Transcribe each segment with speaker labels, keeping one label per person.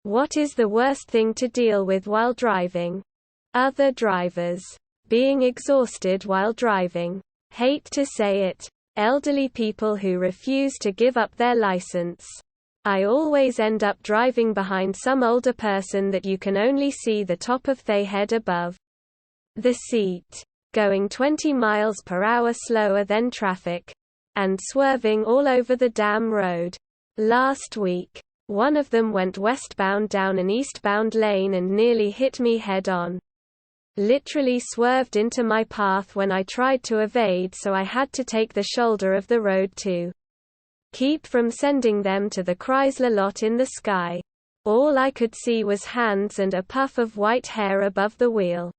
Speaker 1: What is the worst thing to deal with while driving? Other drivers. Being exhausted while driving. Hate to say it. Elderly people who refuse to give up their license. I always end up driving behind some older person that you can only see the top of their head above the seat, going 20 miles per hour slower than traffic, and swerving all over the damn road. Last week, one of them went westbound down an eastbound lane and nearly hit me head on. Literally swerved into my path when I tried to evade, so I had to take the shoulder of the road to keep from sending them to the Chrysler lot in the sky. All I could see was hands and a puff of white hair above the wheel.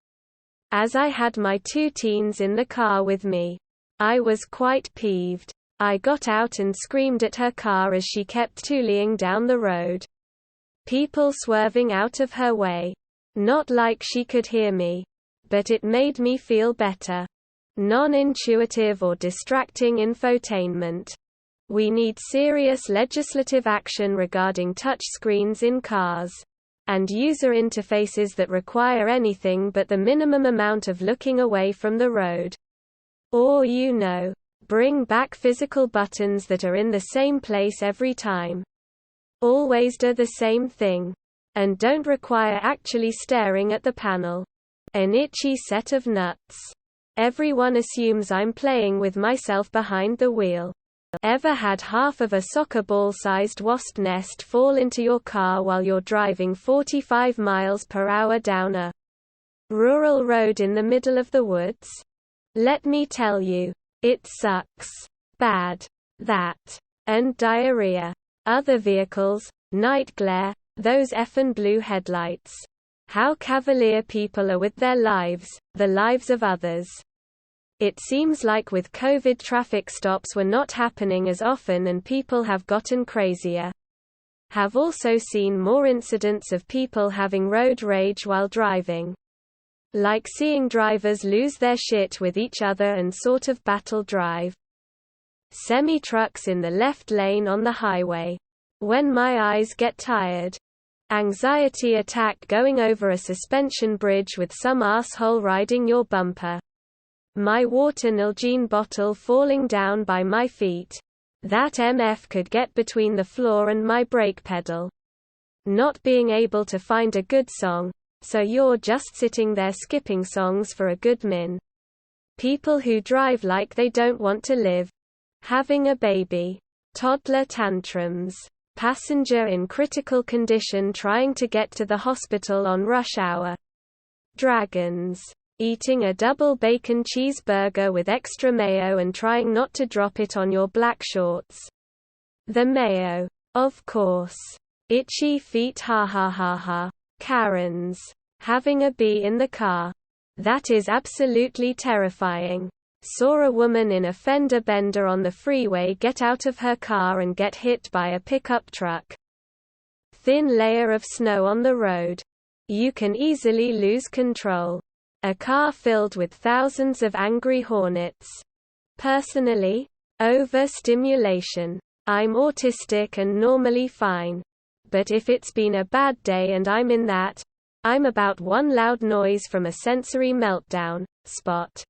Speaker 1: As I had my 2 teens in the car with me, I was quite peeved. I got out and screamed at her car as she kept toolieing down the road. People swerving out of her way. Not like she could hear me. But it made me feel better. Non-intuitive or distracting infotainment. We need serious legislative action regarding touchscreens in cars, and user interfaces that require anything but the minimum amount of looking away from the road. Or bring back physical buttons that are in the same place every time. Always do the same thing. And don't require actually staring at the panel. An itchy set of nuts. Everyone assumes I'm playing with myself behind the wheel. Ever had half of a soccer ball-sized wasp nest fall into your car while you're driving 45 miles per hour down a rural road in the middle of the woods? Let me tell you, it sucks. Bad. That. And diarrhea. Other vehicles, night glare, those effin' blue headlights. How cavalier people are with their lives, the lives of others. It seems like with COVID traffic stops were not happening as often and people have gotten crazier. Have also seen more incidents of people having road rage while driving. Like seeing drivers lose their shit with each other and sort of battle drive. Semi-trucks in the left lane on the highway. When my eyes get tired. Anxiety attack going over a suspension bridge with some asshole riding your bumper. My water Nalgene bottle falling down by my feet. That MF could get between the floor and my brake pedal. Not being able to find a good song, so you're just sitting there skipping songs for a good min. People who drive like they don't want to live. Having a baby. Toddler tantrums. Passenger in critical condition trying to get to the hospital on rush hour. Dragons. Eating a double bacon cheeseburger with extra mayo and trying not to drop it on your black shorts. The mayo. Of course. Itchy feet ha ha ha ha. Karens. Having a bee in the car. That is absolutely terrifying. Saw a woman in a fender bender on the freeway get out of her car and get hit by a pickup truck. Thin layer of snow on the road. You can easily lose control. A car filled with thousands of angry hornets. Personally, overstimulation. I'm autistic and normally fine. But if it's been a bad day and I'm in that, I'm about one loud noise from a sensory meltdown spot.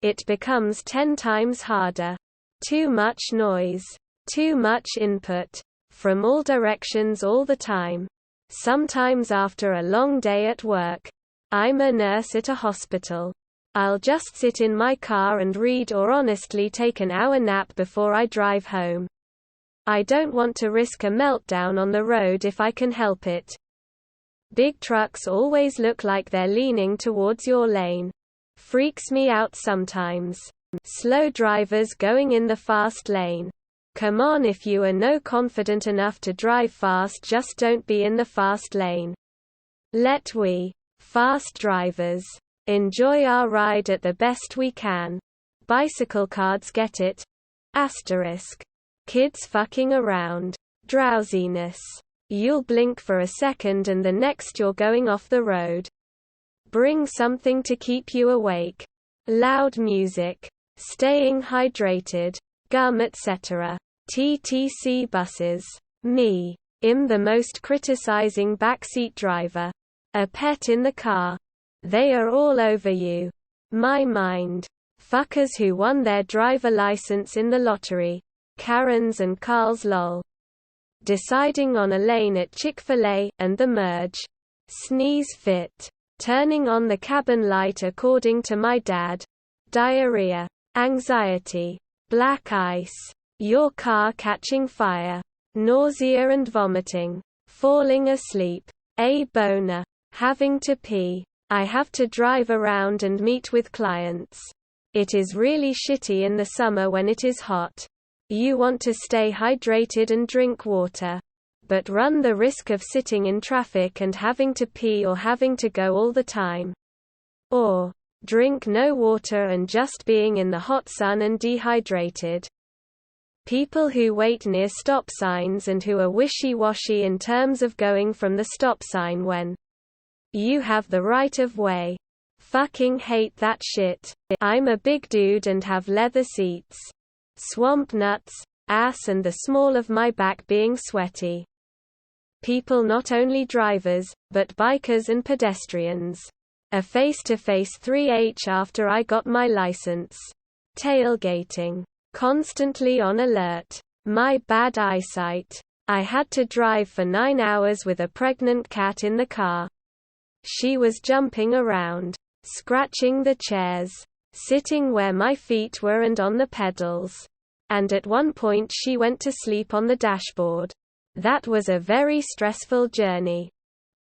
Speaker 1: It becomes 10 times harder. Too much noise. Too much input. From all directions all the time. Sometimes after a long day at work. I'm a nurse at a hospital. I'll just sit in my car and read or honestly take an hour nap before I drive home. I don't want to risk a meltdown on the road if I can help it. Big trucks always look like they're leaning towards your lane. Freaks me out sometimes. Slow drivers going in the fast lane. Come on, if you are no confident enough to drive fast, just don't be in the fast lane. Let we fast drivers enjoy our ride at the best we can. Bicycle cards get it? Asterisk. Kids fucking around. Drowsiness. You'll blink for a second and the next you're going off the road. Bring something to keep you awake. Loud music. Staying hydrated. Gum, etc. TTC buses. Me. I'm the most criticizing backseat driver. A pet in the car. They are all over you. My mind. Fuckers who won their driver license in the lottery. Karens and Carls lol. Deciding on a lane at Chick-fil-A, and the merge. Sneeze fit. Turning on the cabin light according to my dad. Diarrhea. Anxiety. Black ice. Your car catching fire. Nausea and vomiting. Falling asleep. A boner. Having to pee. I have to drive around and meet with clients. It is really shitty in the summer when it is hot. You want to stay hydrated and drink water, but run the risk of sitting in traffic and having to pee or having to go all the time. Or drink no water and just being in the hot sun and dehydrated. People who wait near stop signs and who are wishy-washy in terms of going from the stop sign when you have the right of way. Fucking hate that shit. I'm a big dude and have leather seats. Swamp nuts, ass and the small of my back being sweaty. People not only drivers, but bikers and pedestrians. A face-to-face 3H after I got my license. Tailgating. Constantly on alert. My bad eyesight. I had to drive for 9 hours with a pregnant cat in the car. She was jumping around, scratching the chairs, sitting where my feet were and on the pedals. And at one point she went to sleep on the dashboard. That was a very stressful journey.